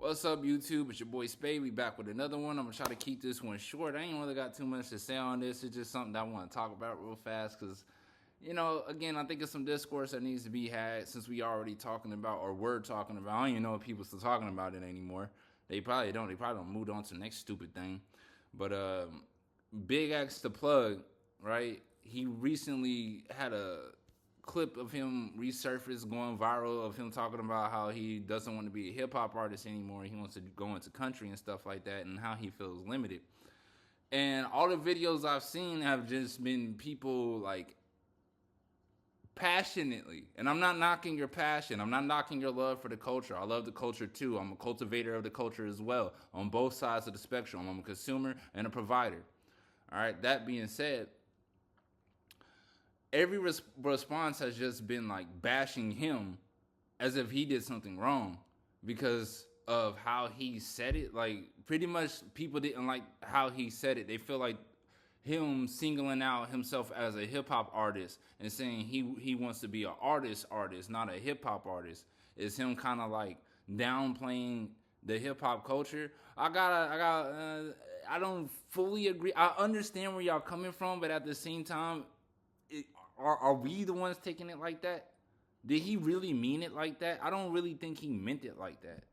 What's up, YouTube? It's your boy Spade. We back with another one. I'm gonna try to keep this one short. I ain't really got too much to say on this. It's just something that I want to talk about real fast because, again, I think it's some discourse that needs to be had since we already talking about or we're talking about. I don't even know if people still talking about it anymore. They probably don't. They probably don't move on to the next stupid thing. But Big X the Plug, right? He recently had a clip of him resurface going viral of him talking about how he doesn't want to be a hip hop artist anymore. He wants to go into country and stuff like that, and how he feels limited. And all the videos I've seen have just been people like passionately, and I'm not knocking your passion. I'm not knocking your love for the culture. I love the culture too. I'm a cultivator of the culture as well on both sides of the spectrum. I'm a consumer and a provider. All right. That being said, every response has just been like bashing him as if he did something wrong because of how he said it. Like, pretty much people didn't like how he said it. They feel like him singling out himself as a hip-hop artist and saying he wants to be an artist, not a hip-hop artist, is him kind of like downplaying the hip-hop culture. I don't fully agree. I understand where y'all coming from, but at the same time, are we the ones taking it like that? Did he really mean it like that? I don't really think he meant it like that.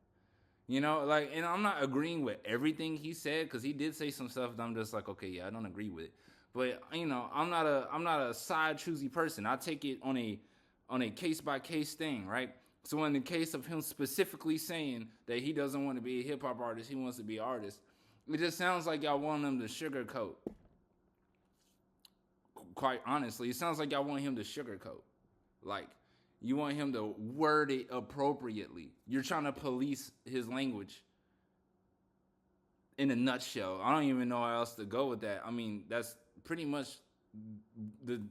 And I'm not agreeing with everything he said because he did say some stuff that I'm just like, okay, yeah, I don't agree with it. But I'm not a side choosy person. I take it on a case by case thing, right? So in the case of him specifically saying that he doesn't want to be a hip hop artist, he wants to be an artist. It just sounds like y'all want him to sugarcoat. Quite honestly, it sounds like y'all want him to sugarcoat. Like, you want him to word it appropriately. You're trying to police his language in a nutshell. I don't even know how else to go with that. I mean, that's pretty much the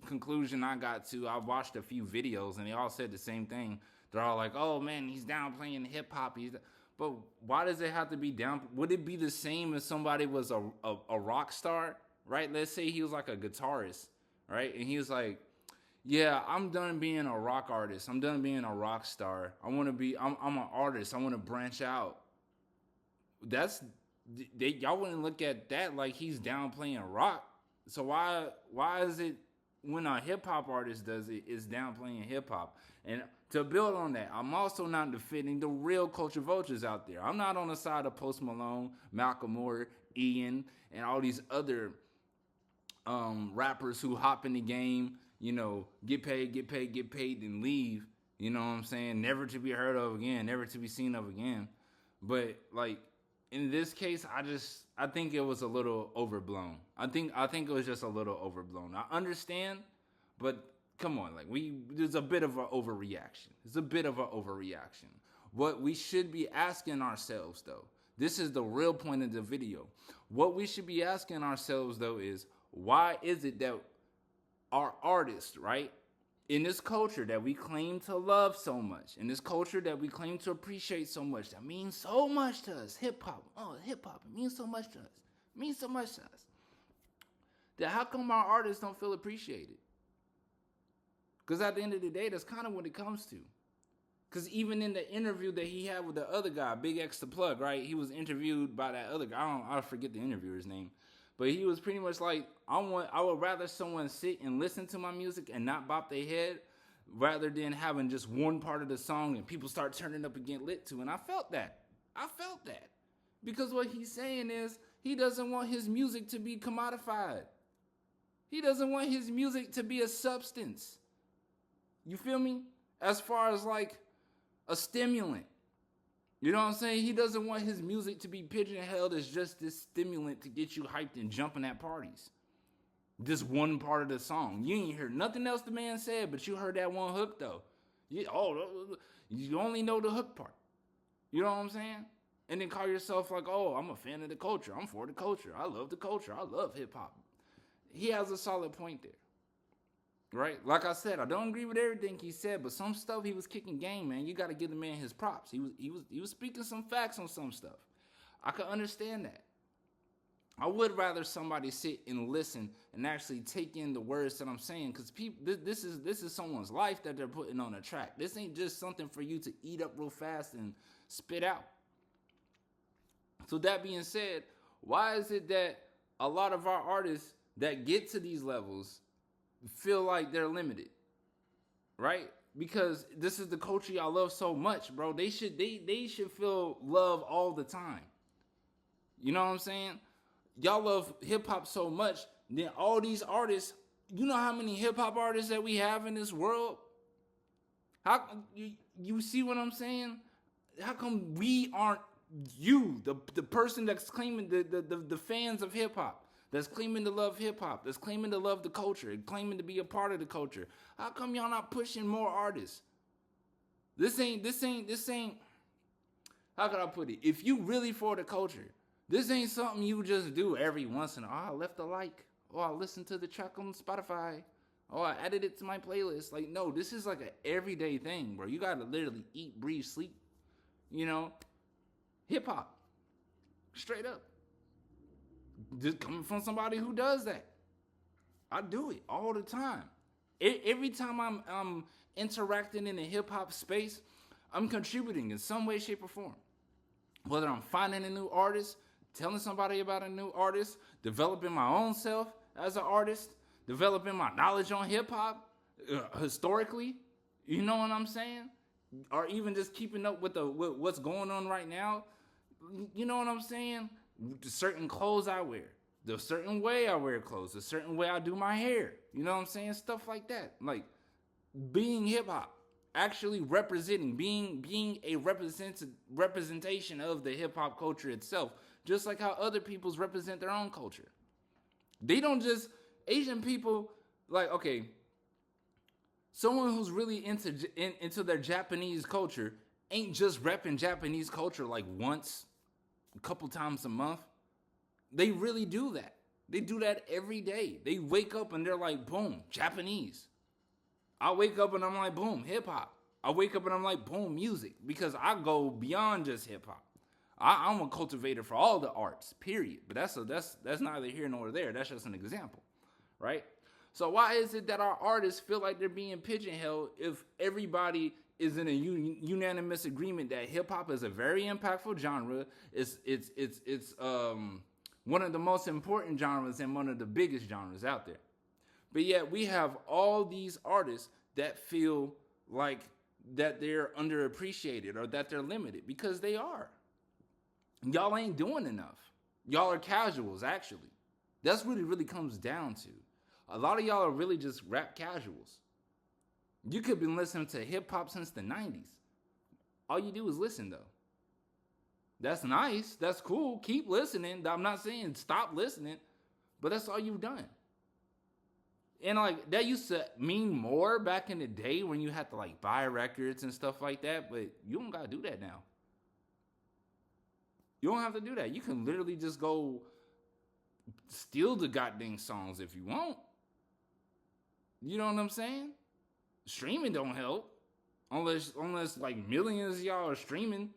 conclusion I got to. I watched a few videos and they all said the same thing. They're all like, oh man, he's downplaying hip hop. But why does it have to be down? Would it be the same if somebody was a rock star? Right? Let's say he was like a guitarist, right? And he was like, yeah, I'm done being a rock artist. I'm done being a rock star. I'm an artist. I want to branch out. Y'all wouldn't look at that like he's downplaying rock. So why is it when a hip hop artist does it, it's downplaying hip hop? And to build on that, I'm also not defending the real culture vultures out there. I'm not on the side of Post Malone, Malcolm Moore, Ian, and all these other rappers who hop in the game, get paid, and leave. You know what I'm saying? Never to be heard of again, never to be seen of again. But like in this case, I think it was a little overblown. I think it was just a little overblown. I understand, but come on, there's a bit of an overreaction. It's a bit of an overreaction. What we should be asking ourselves though, this is the real point of the video. What we should be asking ourselves though is, why is it that our artists, right, in this culture that we claim to love so much, in this culture that we claim to appreciate so much, that means so much to us, hip-hop, it means so much to us, that how come our artists don't feel appreciated? Because at the end of the day, that's kind of what it comes to. Because even in the interview that he had with the other guy, Big X the Plug, right, he was interviewed by that other guy. I forget the interviewer's name. But he was pretty much like, I would rather someone sit and listen to my music and not bop their head rather than having just one part of the song and people start turning up and get lit to. And I felt that. Because what he's saying is he doesn't want his music to be commodified. He doesn't want his music to be a substance. You feel me? As far as like a stimulant. You know what I'm saying? He doesn't want his music to be pigeonholed as just this stimulant to get you hyped and jumping at parties. This one part of the song. You ain't heard nothing else the man said, but you heard that one hook though. You only know the hook part. You know what I'm saying? And then call yourself like, oh, I'm a fan of the culture. I'm for the culture. I love the culture. I love hip hop. He has a solid point there. Right? Like I said, I don't agree with everything he said, but some stuff he was kicking game, man. You got to give the man his props. He was speaking some facts on some stuff. I can understand that. I would rather somebody sit and listen and actually take in the words that I'm saying, because this is someone's life that they're putting on a track. This ain't just something for you to eat up real fast and spit out. So that being said, why is it that a lot of our artists that get to these levels feel like they're limited, right? Because this is the culture y'all love so much, bro. They should feel love all the time. You know what I'm saying? Y'all love hip hop so much, then all these artists, you know how many hip hop artists that we have in this world? How you see what I'm saying? How come we aren't the person that's claiming the fans of hip hop, that's claiming to love hip hop, that's claiming to love the culture, claiming to be a part of the culture? How come y'all not pushing more artists? This ain't how can I put it? If you really for the culture, this ain't something you just do every once in a while. I left a like, or I listened to the track on Spotify, or I added it to my playlist. Like, no, this is like an everyday thing, bro. You gotta literally eat, breathe, sleep, hip hop. Straight up. Just coming from somebody who does that. I do it all the time. Every time I'm interacting in a hip hop space, I'm contributing in some way, shape, or form. Whether I'm finding a new artist, telling somebody about a new artist, developing my own self as an artist, developing my knowledge on hip hop historically, you know what I'm saying? Or even just keeping up with what's going on right now. You know what I'm saying? The certain clothes I wear, the certain way I wear clothes, the certain way I do my hair. You know what I'm saying? Stuff like that. Like being hip hop, actually representing, being a representation of the hip hop culture itself, just like how other peoples represent their own culture. They don't just, Asian people, like, okay, someone who's really into their Japanese culture ain't just repping Japanese culture like once, a couple times a month. They really do that. They do that every day. They wake up and they're like, boom, Japanese. I wake up and I'm like, boom, hip hop. I wake up and I'm like, boom, music. Because I go beyond just hip hop. I'm a cultivator for all the arts, period. But that's neither here nor there. That's just an example, right? So why is it that our artists feel like they're being pigeonholed if everybody is in a unanimous agreement that hip hop is a very impactful genre? It's one of the most important genres and one of the biggest genres out there. But yet we have all these artists that feel like that they're underappreciated or that they're limited, because they are. Y'all ain't doing enough. Y'all are casuals, actually. That's what it really comes down to. A lot of y'all are really just rap casuals. You could have been listening to hip hop since the 90s. All you do is listen, though. That's nice. That's cool. Keep listening. I'm not saying stop listening, but that's all you've done. And like that used to mean more back in the day when you had to like buy records and stuff like that, but you don't gotta do that now. You don't have to do that. You can literally just go steal the goddamn songs if you want. You know what I'm saying? Streaming don't help. Unless like millions of y'all are streaming.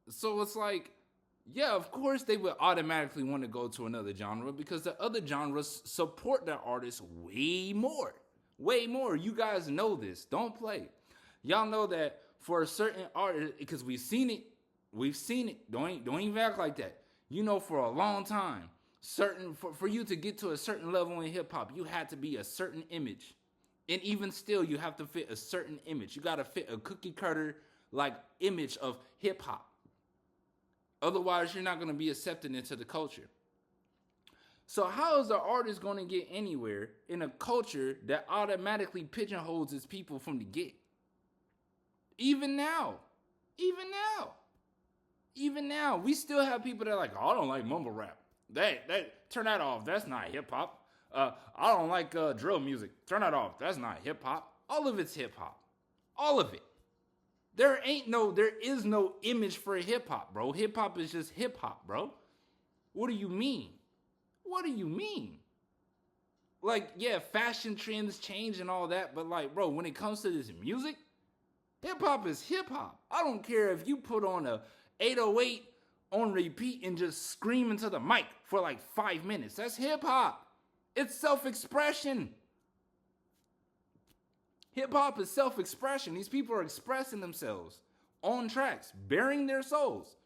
So it's like, yeah, of course they would automatically want to go to another genre because the other genres support their artists way more. Way more. You guys know this. Don't play. Y'all know that for a certain artist, because we've seen it. Don't even act like that. You know, for a long time, for you to get to a certain level in hip hop, you had to be a certain image. And even still, you have to fit a certain image. You got to fit a cookie cutter like image of hip hop. Otherwise, you're not going to be accepted into the culture. So how is the artist going to get anywhere in a culture that automatically pigeonholes its people from the get? Even now, we still have people that are like, oh, I don't like mumble rap. That turn that off. That's not hip hop. I don't like drill music. Turn that off. That's not hip hop. All of it's hip hop. All of it. There is no image for hip hop, bro. Hip hop is just hip hop, bro. What do you mean? Like, yeah, fashion trends change and all that, but like, bro, when it comes to this music, hip hop is hip hop. I don't care if you put on a 808 on repeat and just scream into the mic for like 5 minutes. That's hip hop. It's self-expression. Hip hop is self-expression. These people are expressing themselves on tracks, bearing their souls.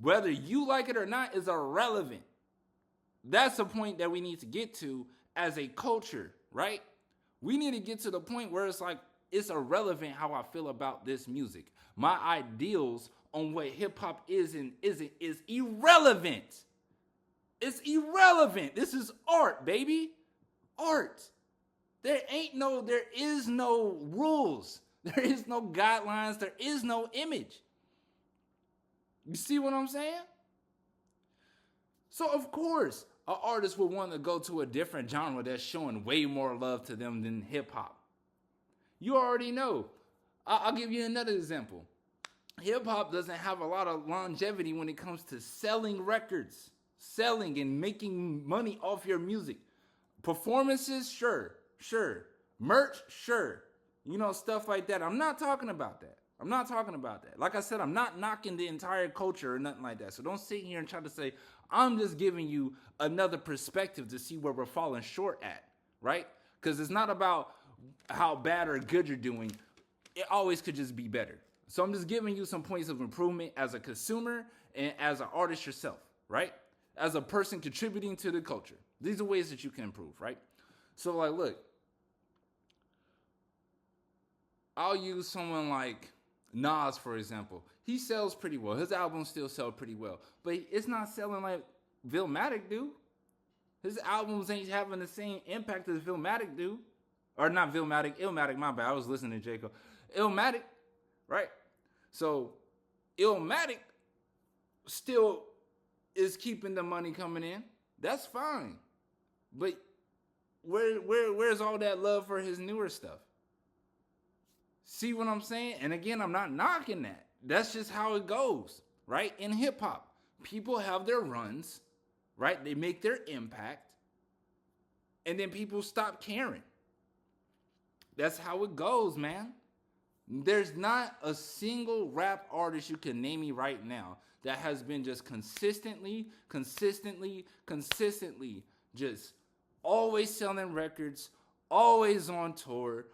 Whether you like it or not is irrelevant. That's the point that we need to get to as a culture, right? We need to get to the point where it's like, it's irrelevant how I feel about this music. My ideals on what hip hop is and isn't is irrelevant. It's irrelevant. This is art, baby. Art. There is no rules. There is no guidelines. There is no image. You see what I'm saying? So of course, an artist would want to go to a different genre that's showing way more love to them than hip hop. You already know. I'll give you another example. Hip hop doesn't have a lot of longevity when it comes to selling records, selling and making money off your music. Performances, sure. Merch, sure. You know, stuff like that. I'm not talking about that. Like I said, I'm not knocking the entire culture or nothing like that. So don't sit here and try to say, I'm just giving you another perspective to see where we're falling short at, right? Because it's not about how bad or good you're doing. It always could just be better. So I'm just giving you some points of improvement as a consumer and as an artist yourself, right? As a person contributing to the culture. These are ways that you can improve, right? So like, look, I'll use someone like Nas, for example. He sells pretty well. His albums still sell pretty well. But it's not selling like Illmatic do. His albums ain't having the same impact as Illmatic do. Or not Illmatic, my bad. I was listening to J. Cole. Illmatic, right? So, Illmatic still is keeping the money coming in. That's fine. But where's all that love for his newer stuff? See what I'm saying? And again, I'm not knocking that. That's just how it goes, right? In hip hop, people have their runs, right? They make their impact, and then people stop caring. That's how it goes, man. There's not a single rap artist you can name me right now that has been just consistently, just always selling records, always on tour,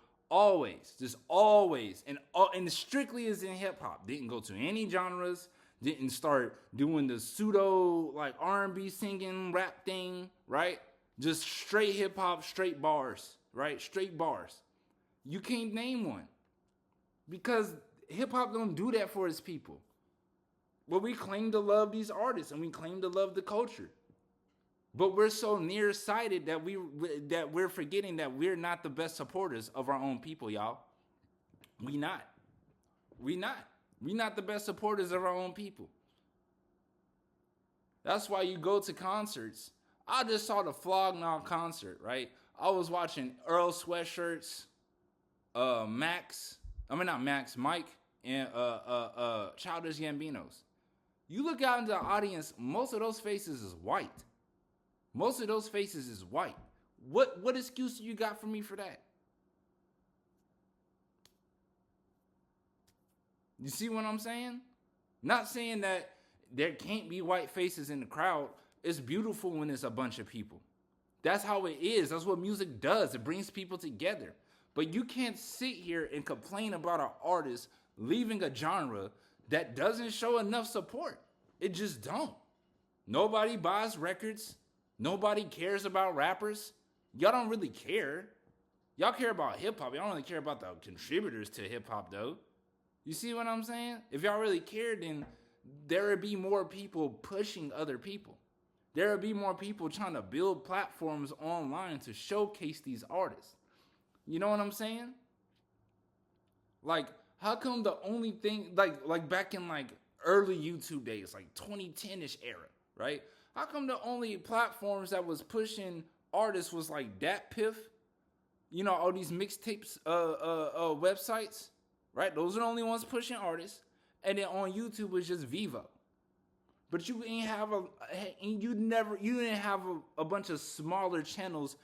just always, and strictly is in hip hop. Didn't go to any genres, didn't start doing the pseudo like R&B singing rap thing, right? Just straight hip hop, straight bars, right? Straight bars. You can't name one because hip hop don't do that for its people. Well, we claim to love these artists and we claim to love the culture. But we're so nearsighted that we're forgetting that we're not the best supporters of our own people, y'all. We not the best supporters of our own people. That's why you go to concerts. I just saw the Flog Gnaw concert, right? I was watching Earl Sweatshirts, Mike, and Childish Gambinos. You look out into the audience, most of those faces is white. What excuse do you got for me for that? You see what I'm saying? Not saying that there can't be white faces in the crowd. It's beautiful when it's a bunch of people. That's how it is. That's what music does. It brings people together. But you can't sit here and complain about an artist leaving a genre that doesn't show enough support. It just don't. Nobody buys records. Nobody cares about rappers. Y'all don't really care. Y'all care about hip hop. Y'all don't really care about the contributors to hip hop, though. You see what I'm saying? If y'all really cared, then there would be more people pushing other people. There would be more people trying to build platforms online to showcase these artists. You know what I'm saying? Like, how come the only thing, like back in like early YouTube days, like 2010-ish era, right? How come the only platforms that was pushing artists was like DatPiff? You know, all these mixtapes websites, right? Those are the only ones pushing artists. And then on YouTube was just Vivo. But you didn't have a bunch of smaller channels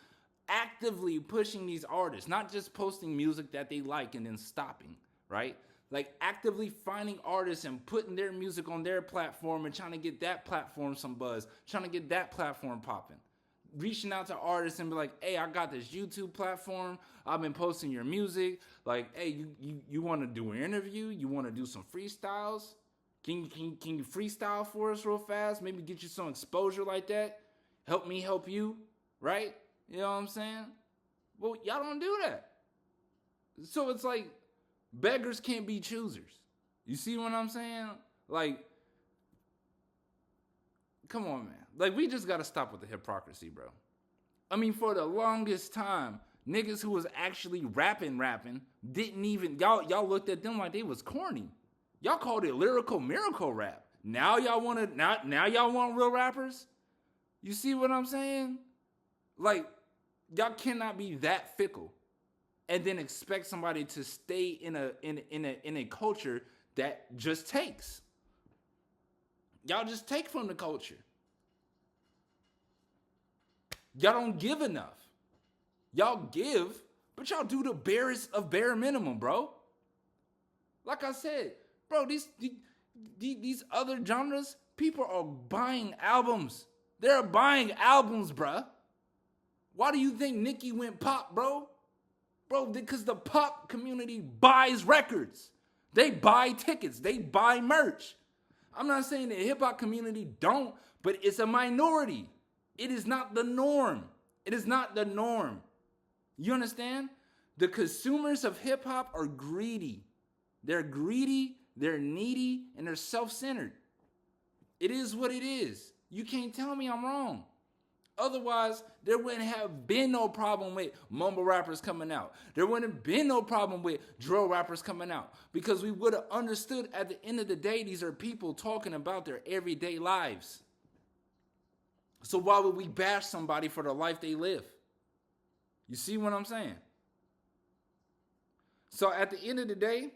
actively pushing these artists, not just posting music that they like and then stopping, right? Like actively finding artists and putting their music on their platform and trying to get that platform some buzz, trying to get that platform popping. Reaching out to artists and be like, hey, I got this YouTube platform. I've been posting your music. Like, hey, you want to do an interview? You want to do some freestyles? Can you freestyle for us real fast? Maybe get you some exposure like that. Help me help you, right? You know what I'm saying? Well, y'all don't do that. So it's like beggars can't be choosers. You see what I'm saying? Like, come on, man. Like, we just gotta stop with the hypocrisy, bro. I mean, for the longest time, niggas who was actually rapping, didn't even, y'all looked at them like they was corny. Y'all called it lyrical miracle rap. Now y'all want real rappers? You see what I'm saying? Like, y'all cannot be that fickle and then expect somebody to stay in a culture that just takes. Y'all just take from the culture. Y'all don't give enough. Y'all give, but y'all do the barest of bare minimum, bro. Like I said, bro, these other genres, people are buying albums. They're buying albums, bruh. Why do you think Nicki went pop, bro? Bro, because the pop community buys records. They buy tickets. They buy merch. I'm not saying the hip-hop community don't, but it's a minority. It is not the norm. It is not the norm. You understand? The consumers of hip-hop are greedy. They're greedy, they're needy, and they're self-centered. It is what it is. You can't tell me I'm wrong. Otherwise, there wouldn't have been no problem with mumble rappers coming out. There wouldn't have been no problem with drill rappers coming out. Because we would have understood at the end of the day, these are people talking about their everyday lives. So why would we bash somebody for the life they live? You see what I'm saying? So at the end of the day,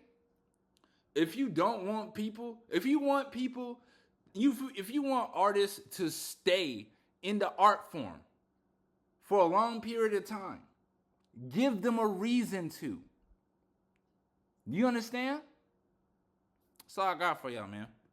if you want artists to stay in the art form for a long period of time, give them a reason to. You understand? That's all I got for y'all, man.